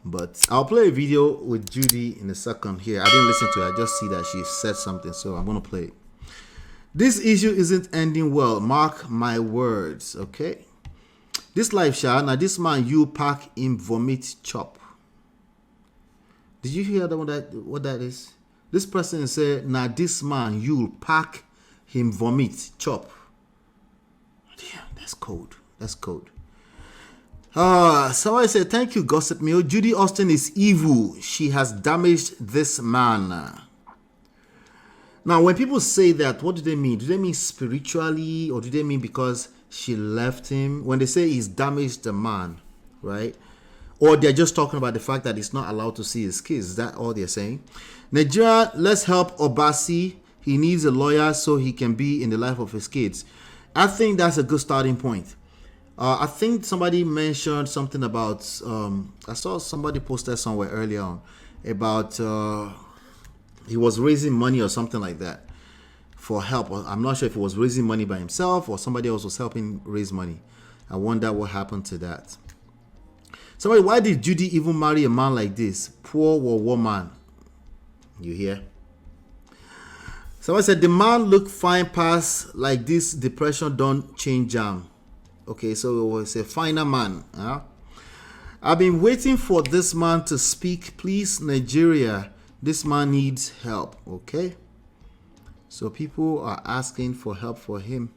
But I'll play a video with Judy in a second here. I didn't listen to it. I just see that she said something, so I'm going to play it. This issue isn't ending well. Mark my words, okay? This life, Sha, now this man, you pack him vomit chop. Did you hear what that is? This person said, now this man, you pack him vomit chop. Damn, that's cold. That's cold. Somebody said, thank you, Gossip Mill. Judy Austin is evil. She has damaged this man. Now, when people say that, what do they mean? Do they mean spiritually, or do they mean because she left him? When they say he's damaged the man, right? Or they're just talking about the fact that he's not allowed to see his kids. Is that all they're saying? Nigeria, let's help Obasi. He needs a lawyer so he can be in the life of his kids. I think that's a good starting point. I think somebody mentioned something about, I saw somebody posted somewhere earlier on about he was raising money or something like that for help. I'm not sure if he was raising money by himself or somebody else was helping raise money. I wonder what happened to that. Somebody, why did Judy even marry a man like this? Poor woman. You hear? Somebody said the man look fine past like this depression don't change jam. Okay, so it was a finer man. Huh? I've been waiting for this man to speak. Please, Nigeria, this man needs help. Okay, so people are asking for help for him.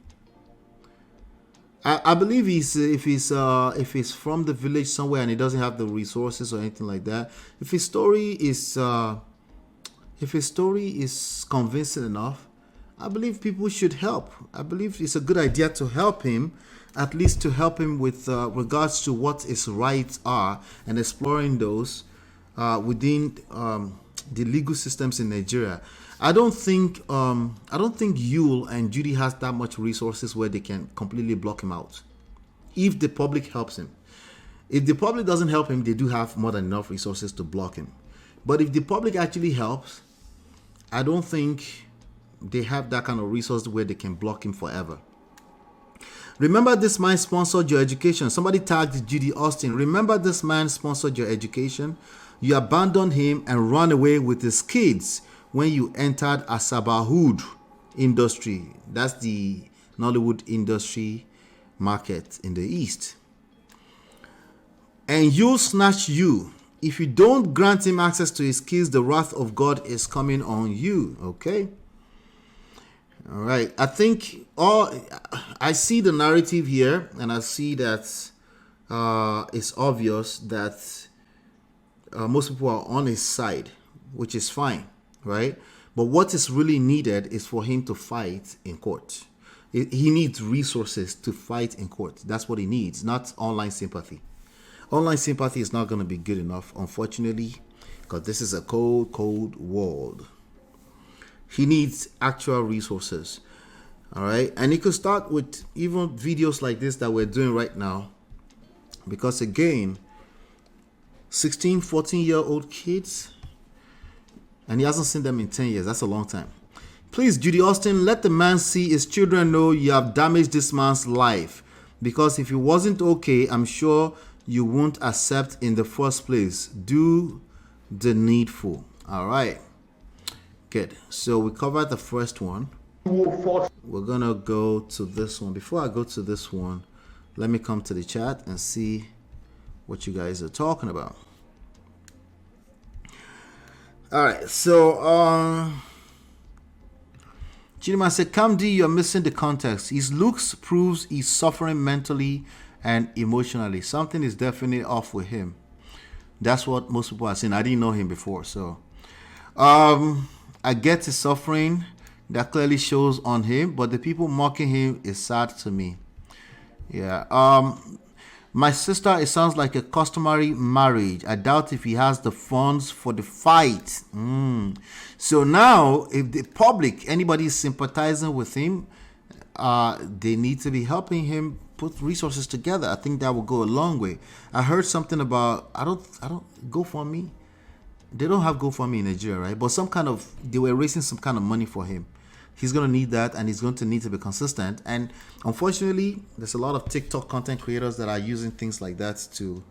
I believe if he's from the village somewhere and he doesn't have the resources or anything like that. If his story is convincing enough, I believe people should help. I believe it's a good idea to help him, at least to help him with regards to what his rights are and exploring those within the legal systems in Nigeria. I don't think Yule and Judy has that much resources where they can completely block him out. If the public helps him, if the public doesn't help him, they do have more than enough resources to block him. But if the public actually helps, I don't think they have that kind of resource where they can block him forever. Remember this man sponsored your education. Somebody tagged Judy Austin. Remember this man sponsored your education. You abandoned him and ran away with his kids when you entered Asabahood industry. That's the Nollywood industry market in the East. And you'll snatch you. If you don't grant him access to his kids, the wrath of God is coming on you. Okay? All right. I think I see the narrative here, and I see that it's obvious that most people are on his side, which is fine, right? But what is really needed is for him to fight in court. He needs resources to fight in court. That's what he needs, not online sympathy. Online sympathy is not going to be good enough, unfortunately, because this is a cold, cold world. He needs actual resources. All right. And he could start with even videos like this that we're doing right now. Because again, 16, 14-year-old kids, and he hasn't seen them in 10 years. That's a long time. Please, Judy Austin, let the man see his children know you have damaged this man's life. Because if it wasn't okay, I'm sure you won't accept in the first place. Do the needful. All right. Good. So we covered the first one. We're going to go to this one. Before I go to this one, let me come to the chat and see what you guys are talking about. All right. So, Chinima said, Kamdi, you're missing the context. His looks proves he's suffering mentally and emotionally. Something is definitely off with him. That's what most people are saying. I didn't know him before, so I get his suffering. That clearly shows on him, but the people mocking him is sad to me. Yeah. My sister, it sounds like a customary marriage. I doubt if he has the funds for the fight. So now, if the public, anybody is sympathizing with him, they need to be helping him put resources together. I think that will go a long way. I heard something about, I don't GoFundMe. They don't have GoFundMe in Nigeria, right? But they were raising some kind of money for him. He's going to need that, and he's going to need to be consistent. And unfortunately, there's a lot of TikTok content creators that are using things like that to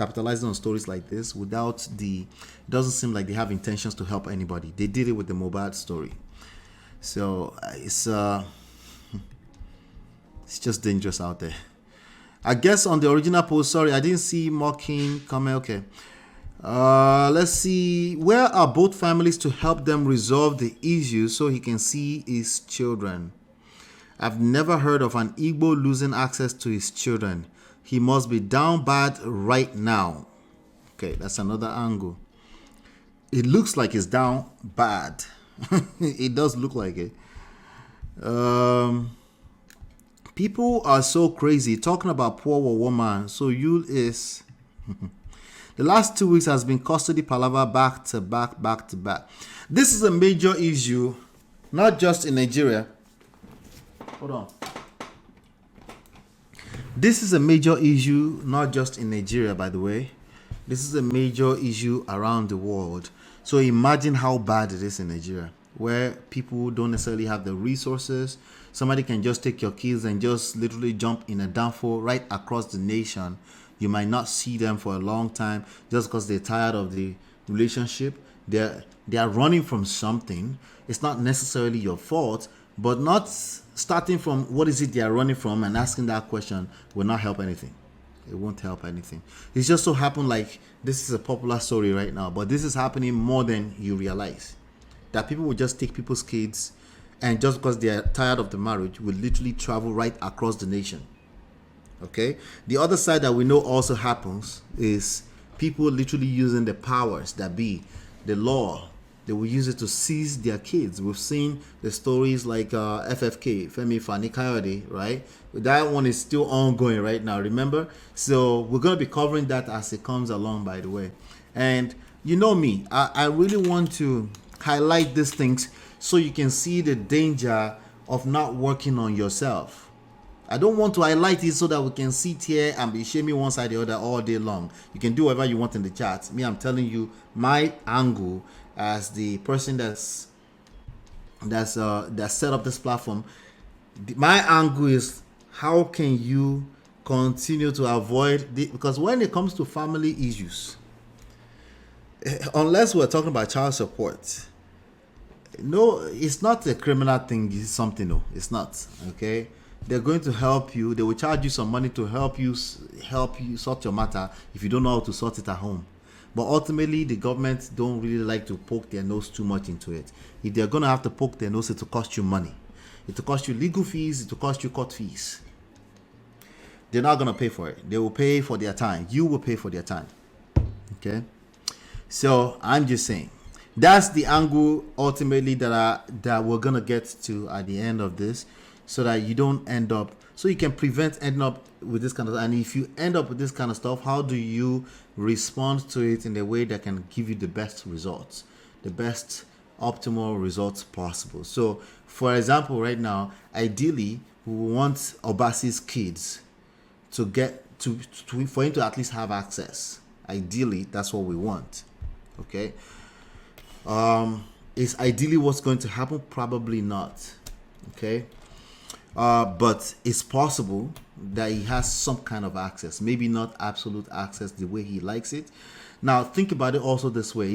capitalizing on stories like this without it doesn't seem like they have intentions to help anybody. They did it with the Mohbad story. So it's just dangerous out there. I guess on the original post, sorry, I didn't see mocking comment. Okay. Let's see. Where are both families to help them resolve the issue so he can see his children? I've never heard of an Igbo losing access to his children. He must be down bad right now. Okay, that's another angle. It looks like it's down bad. It does look like it. People are so crazy talking about poor woman. So you is the last 2 weeks has been custody palaver back to back. This is a major issue, not just in Nigeria. Hold on. This is a major issue, not just in Nigeria, by the way. This is a major issue around the world. So imagine how bad it is in Nigeria, where people don't necessarily have the resources. Somebody can just take your kids and just literally jump in a downfall right across the nation. You might not see them for a long time just because they're tired of the relationship. They are running from something. It's not necessarily your fault, but not starting from what is it they are running from and asking that question will not help anything. It won't help anything. It's just so happened like this is a popular story right now, but this is happening more than you realize. That people will just take people's kids and just because they are tired of the marriage will literally travel right across the nation. Okay? The other side that we know also happens is people literally using the powers that be, the law. They will use it to seize their kids. We've seen the stories like FFK, Femi Fani Kayode, right? That one is still ongoing right now, remember? So we're going to be covering that as it comes along, by the way. And you know me, I really want to highlight these things so you can see the danger of not working on yourself. I don't want to highlight it so that we can sit here and be shaming one side or the other all day long. You can do whatever you want in the chat. Me, I'm telling you my angle as the person that's set up this platform. My angle is how can you continue to avoid because when it comes to family issues, unless we're talking about child support, no, it's not a criminal thing. It's something. No, it's not. Okay. They're going to help you. They will charge you some money to help you sort your matter if you don't know how to sort it at home. But ultimately, the government don't really like to poke their nose too much into it. If they're going to have to poke their nose, it will cost you money. It will cost you legal fees. It will cost you court fees. They're not going to pay for it. They will pay for their time. You will pay for their time. Okay? So, I'm just saying. That's the angle, ultimately, that we're going to get to at the end of this. So that you don't end up, so you can prevent ending up with this kind of, and if you end up with this kind of stuff, how do you respond to it in a way that can give you the best results, the best optimal results possible? So, for example, right now, ideally, we want Obasi's kids to get for him to at least have access. Ideally, that's what we want. Okay. Is ideally what's going to happen? Probably not. Okay. But it's possible that he has some kind of access, maybe not absolute access the way he likes it. Now think about it also this way.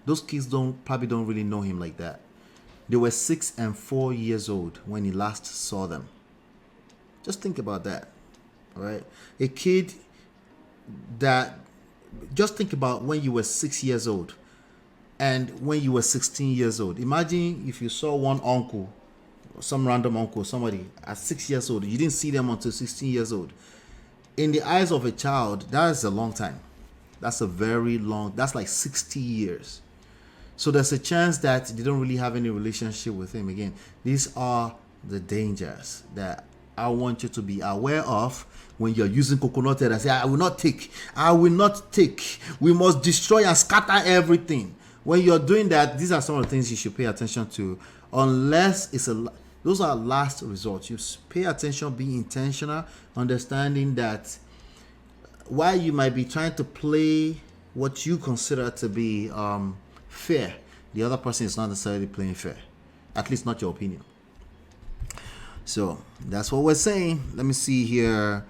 Those kids probably don't really know him like that. They were 6 and 4 years old when he last saw them. Just think about that. All right, a kid just think about when you were 6 years old and when you were 16 years old. Imagine if you saw one uncle, some random uncle, somebody at 6 years old, you didn't see them until 16 years old. In the eyes of a child, that is a long time. That's a very long, that's like 60 years. So there's a chance that they don't really have any relationship with him again. These are the dangers that I want you to be aware of when you're using coconut head and say, I will not take. We must destroy and scatter everything. When you're doing that, these are some of the things you should pay attention to. Unless those are last resorts. You pay attention, be intentional, understanding that while you might be trying to play what you consider to be fair, the other person is not necessarily playing fair. At least not your opinion. So that's what we're saying. Let me see here.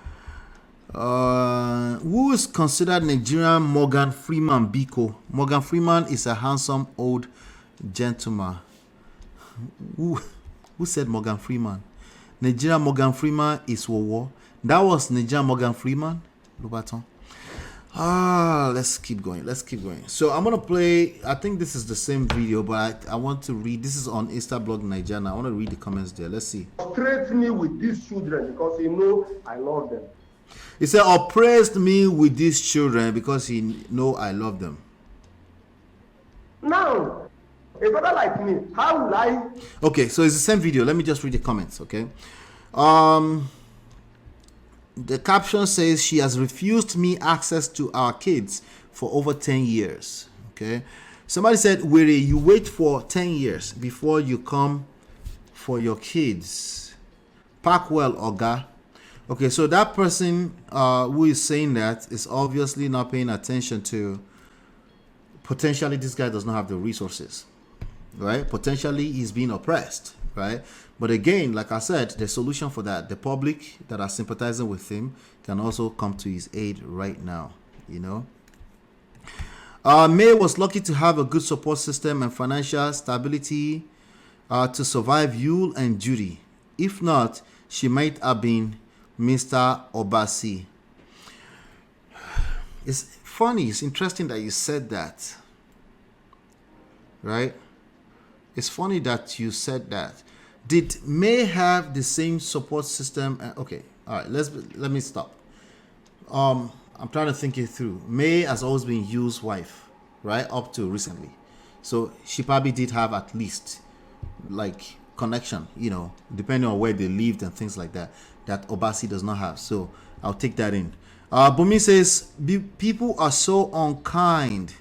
Who is considered Nigerian Morgan Freeman Biko? Morgan Freeman is a handsome old gentleman. Who said Morgan Freeman? Nigerian Morgan Freeman is Wowo. That was Nigerian Morgan Freeman. Lubaton. Let's keep going. So I'm gonna play. I think this is the same video, but I want to read. This is on Instablog Nigeria. I want to read the comments there. Let's see. Frustrate me with these children because you know I love them. He said, oppressed me with these children because he know I love them. Now, a brother like me, how will I? Okay, so it's the same video. Let me just read the comments, okay? The caption says, she has refused me access to our kids for over 10 years, okay? Somebody said, Wiri, you wait for 10 years before you come for your kids. Park well, Oga. Okay, so that person who is saying that is obviously not paying attention to potentially this guy does not have the resources, right? Potentially he's being oppressed, right? But again, like I said, the solution for that, the public that are sympathizing with him can also come to his aid right now, you know? May was lucky to have a good support system and financial stability to survive Yule and Judy. If not, she might have been Mr. Obasi. It's funny, it's interesting that you said that, right? It's funny that you said that. Did May have the same support system? Okay, all right, let me stop. I'm trying to think it through. May has always been Yu's wife, right? Up to recently. So she probably did have at least like connection, you know, depending on where they lived and things like that, that Obasi does not have. So I'll take that in. Bumi says, people are so unkind.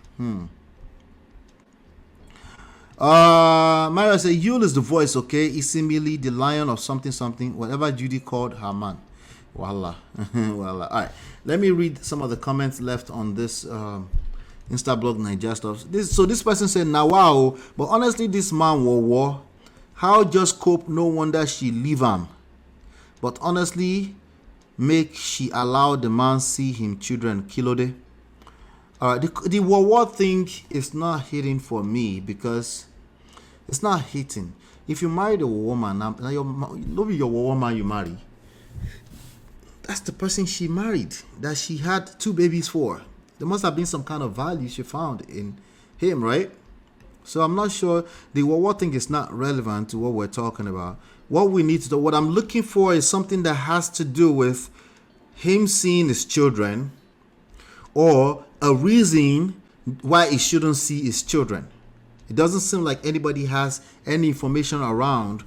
Mario says, Yule is the voice, okay? Isimili, the lion of something, whatever Judy called her man. Voila. Voila. All right. Let me read some of the comments left on this Instablog Nigeria stuff. So this person said, now wow, but honestly, this man war. How just cope, no wonder she leave him. But honestly, make she allow the man see him children kilode. The war thing is not hitting for me because it's not hitting. If you marry a woman, now not your woman you marry. That's the person she married, that she had 2 babies for. There must have been some kind of value she found in him, right? So I'm not sure. The war thing is not relevant to what we're talking about. What we need to do, what I'm looking for is something that has to do with him seeing his children or a reason why he shouldn't see his children. It doesn't seem like anybody has any information around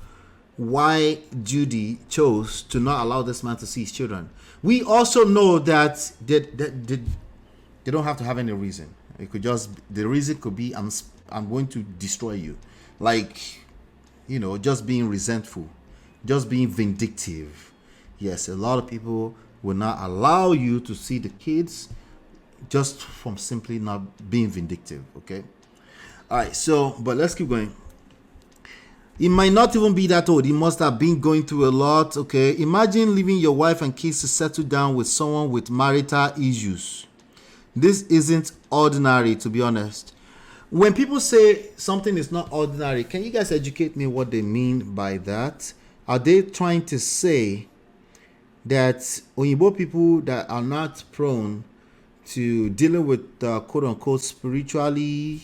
why Judy chose to not allow this man to see his children. We also know that they don't have to have any reason. It could just, the reason could be, I'm going to destroy you. Like, you know, just being resentful, just being vindictive. Yes, a lot of people will not allow you to see the kids just from simply not being vindictive, okay? All right, so, but let's keep going. It might not even be that old. He must have been going through a lot, okay? Imagine leaving your wife and kids to settle down with someone with marital issues. This isn't ordinary, to be honest. When people say something is not ordinary, can you guys educate me what they mean by that? Are they trying to say that Oyinbo people that are not prone to dealing with quote-unquote spiritually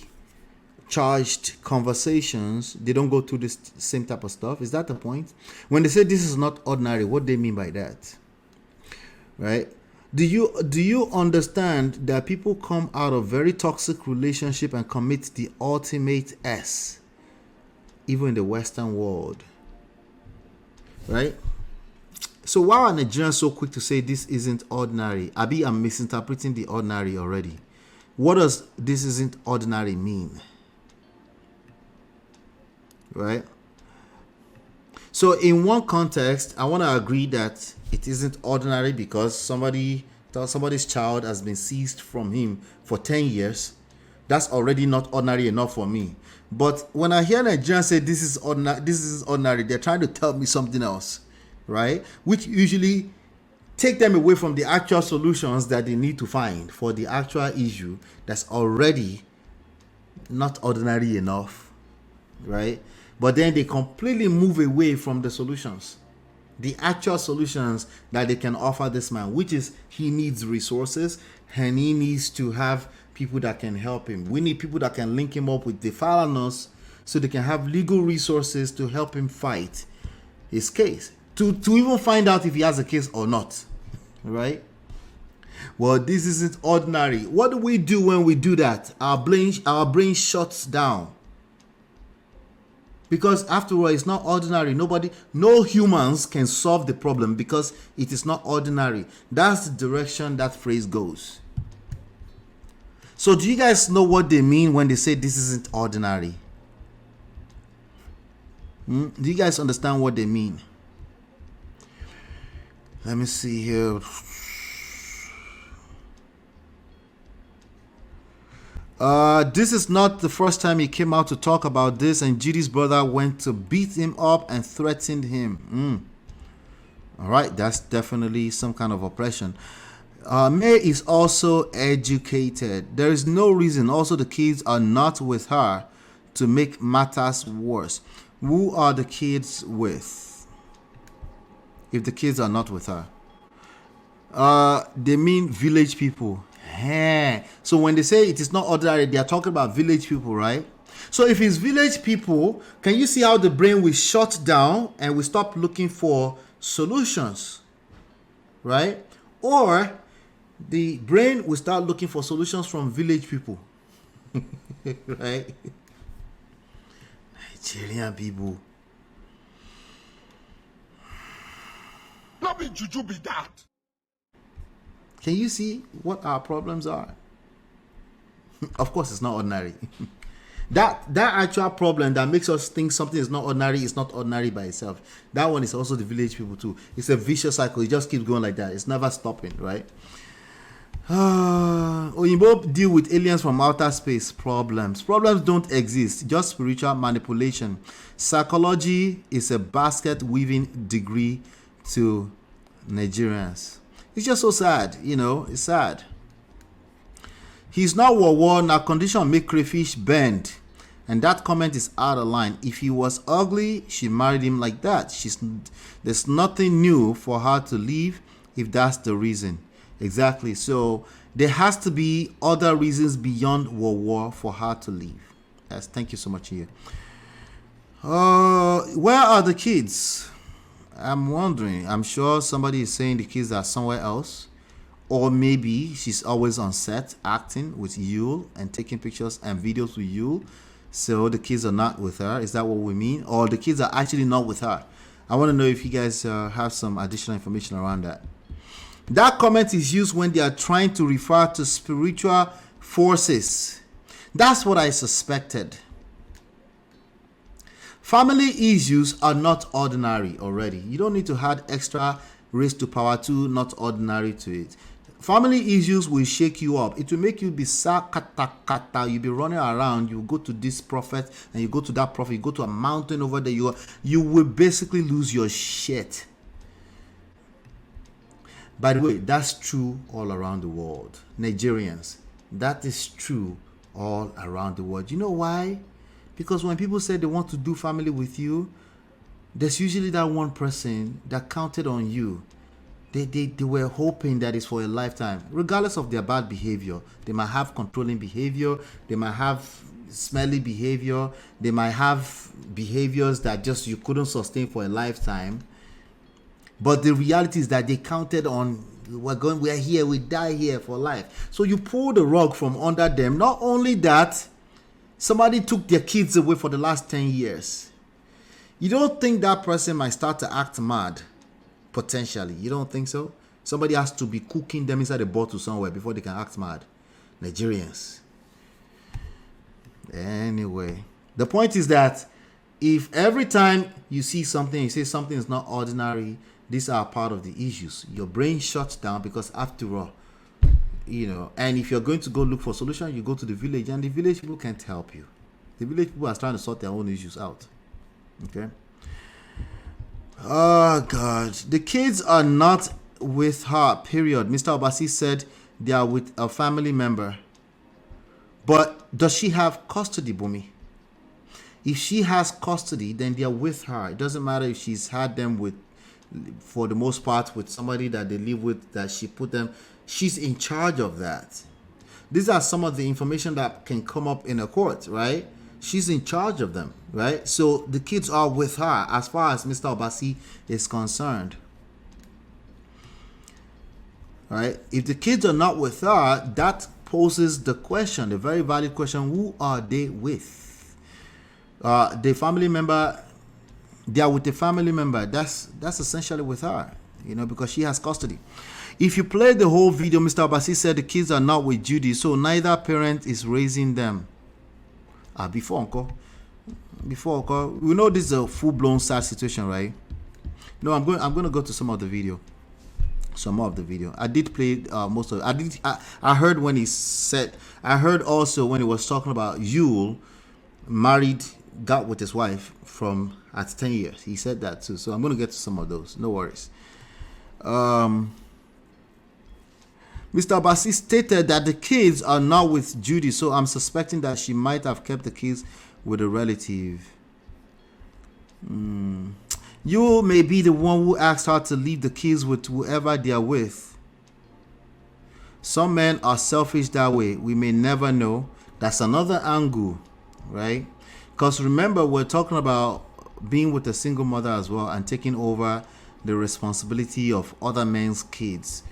charged conversations, they don't go through this same type of stuff? Is that the point? When they say this is not ordinary, what do they mean by that? Right? Do you understand that people come out of very toxic relationship and commit the ultimate S, even in the Western world? Right? So why are Nigerians so quick to say this isn't ordinary? Abi, I'm misinterpreting the ordinary already. What does this isn't ordinary mean? Right? So in one context, I want to agree that it isn't ordinary because somebody's child has been seized from him for 10 years. That's already not ordinary enough for me. But when I hear Nigerians say this is ordinary, they're trying to tell me something else, right? Which usually take them away from the actual solutions that they need to find for the actual issue that's already not ordinary enough, right? But then they completely move away from the solutions, the actual solutions that they can offer this man, which is he needs resources and he needs to have people that can help him. We need people that can link him up with the Falanos so they can have legal resources to help him fight his case, to even find out if he has a case or not, right? Well, this isn't ordinary. What do we do when we do that? Our brain shuts down. Because after all, it's not ordinary. No humans can solve the problem because it is not ordinary. That's the direction that phrase goes. So do you guys know what they mean when they say this isn't ordinary? Do you guys understand what they mean? Let me see here. This is not the first time he came out to talk about this, and Judy's brother went to beat him up and threatened him. All right, that's definitely some kind of oppression. May is also educated. There is no reason also the kids are not with her to make matters worse. Who are the kids with if the kids are not with her? They mean village people. So when they say it is not ordinary, they are talking about village people, right? So if it's village people, can you see how the brain will shut down and we stop looking for solutions, right? Or the brain will start looking for solutions from village people, right? Nigerian people. Not be juju be that. Can you see what our problems are? Of course, it's not ordinary. that actual problem that makes us think something is not ordinary by itself. That one is also the village people too. It's a vicious cycle. It just keeps going like that. It's never stopping, right? Oyinbo deal with aliens from outer space problems. Problems don't exist, just spiritual manipulation. Psychology is a basket weaving degree to Nigerians. It's just so sad, it's sad. He's not war now condition make crayfish bend. And that comment is out of line. If he was ugly, she married him like that. There's nothing new for her to leave if that's the reason. Exactly. So there has to be other reasons beyond war for her to leave. Yes, thank you so much here. Where are the kids? I'm wondering. I'm sure somebody is saying the kids are somewhere else. Or maybe she's always on set acting with Yule and taking pictures and videos with Yule. So the kids are not with her. Is that what we mean? Or the kids are actually not with her? I want to know if you guys have some additional information around that. That comment is used when they are trying to refer to spiritual forces. That's what I suspected. Family issues are not ordinary already. You don't need to add extra raised to power 2, not ordinary to it. Family issues will shake you up. It will make you be sakata. You'll be running around. You go to this prophet and you go to that prophet. You go to a mountain over there. You will basically lose your shit. By the way, that's true all around the world. Nigerians, that is true all around the world. You know why? Because when people say they want to do family with you, there's usually that one person that counted on you. They were hoping that it's for a lifetime, regardless of their bad behavior. They might have controlling behavior. They might have smelly behavior. They might have behaviors that just you couldn't sustain for a lifetime. But the reality is that they counted on, we're here, we die here for life. So you pull the rug from under them. Not only that, somebody took their kids away for the last 10 years. You don't think that person might start to act mad? Potentially. You don't think so? Somebody has to be cooking them inside a bottle somewhere before they can act mad. Nigerians. Anyway, the point is that if every time you see something, you say something is not ordinary, these are part of the issues. Your brain shuts down because after all, and if you're going to go look for solution, you go to the village and the village people can't help you. The village people are trying to sort their own issues out. Okay? Oh, God. The kids are not with her, period. Mr. Obasi said they are with a family member. But does she have custody, Bumi? If she has custody, then they are with her. It doesn't matter if she's had them with, for the most part, with somebody that they live with, that she put them. She's in charge of that. These are some of the information that can come up in a court, right? She's in charge of them, right? So the kids are with her as far as Mr. Obasi is concerned. Right? If the kids are not with her, that poses the question, the very valid question, who are they with? The family member, they are with the family member. That's essentially with her, because she has custody. If you play the whole video, Mr. Obasi said the kids are not with Judy, so neither parent is raising them. Before Uncle, we know this is a full-blown sad situation, right? No, I'm going to go to some of the video. I did play most of it. I heard when he said. I heard also when he was talking about Yule got with his wife at 10 years. He said that too. So I'm going to get to some of those. No worries. Mr. Obasi stated that the kids are not with Judy, so I'm suspecting that she might have kept the kids with a relative. You may be the one who asked her to leave the kids with whoever they are with. Some men are selfish that way. We may never know. That's another angle, right? Because remember, we're talking about being with a single mother as well and taking over the responsibility of other men's kids.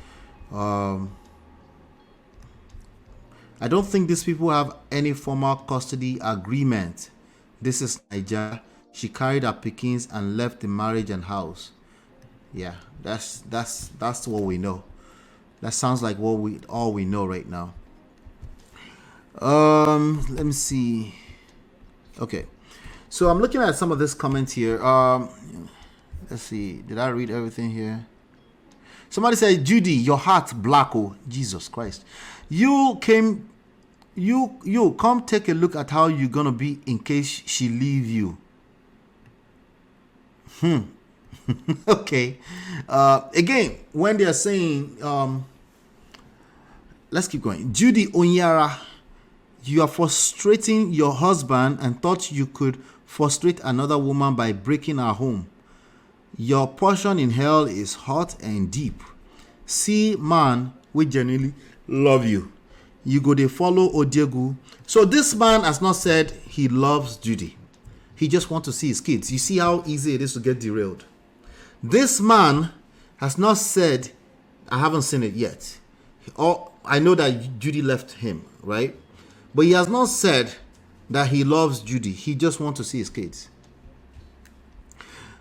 I don't think these people have any formal custody agreement. This is Nigeria. She carried her pickings and left the marriage and house. Yeah, that's what we know. That sounds like all we know right now. Let me see. Okay, so I'm looking at some of this comments here. Let's see. Did I read everything here? Somebody said, Judy, your heart black. Oh, Jesus Christ. You come take a look at how you're gonna be in case she leave you. Okay. Again, when they are saying, let's keep going. Judy Onyara, you are frustrating your husband and thought you could frustrate another woman by breaking her home. Your portion in hell is hot and deep. See, man, we genuinely love you. You go to follow Odiegu. So this man has not said he loves Judy. He just wants to see his kids. You see how easy it is to get derailed. This man has not said, I haven't seen it yet. Or I know that Judy left him, right? But he has not said that he loves Judy. He just wants to see his kids.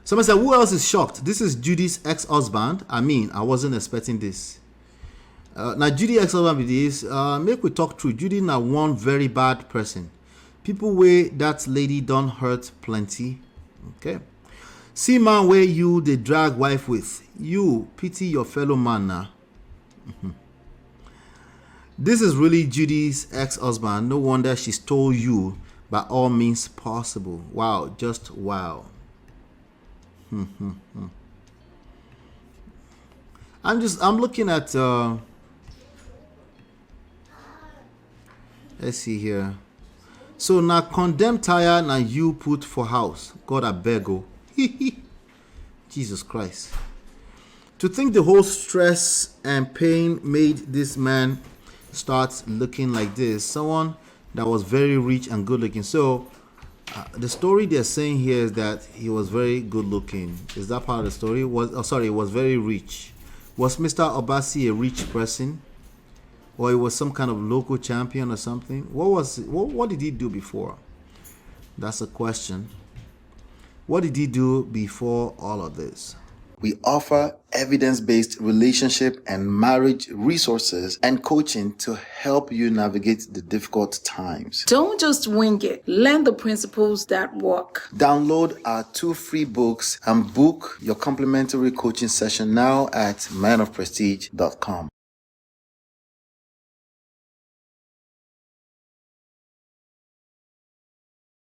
Somebody said, who else is shocked? This is Judy's ex-husband. I wasn't expecting this. Now, Judy ex-husband with this, make we talk true. Judy now one very bad person. People where that lady done hurt plenty. Okay. See man where you the drag wife with. You pity your fellow man now. This is really Judy's ex-husband. No wonder she stole you by all means possible. Wow, just wow. I'm looking at let's see here. So now condemn tire now you put for house. God I beg oh. Jesus Christ. To think the whole stress and pain made this man start looking like this. Someone that was very rich and good looking. So the story they're saying here is that he was very good looking. Is that part of the story? He was very rich. Was Mr. Obasi a rich person? Or he was some kind of local champion or something? What did he do before? That's a question. What did he do before all of this? We offer evidence-based relationship and marriage resources and coaching to help you navigate the difficult times. Don't just wing it. Learn the principles that work. Download our 2 free books and book your complimentary coaching session now at manofprestige.com.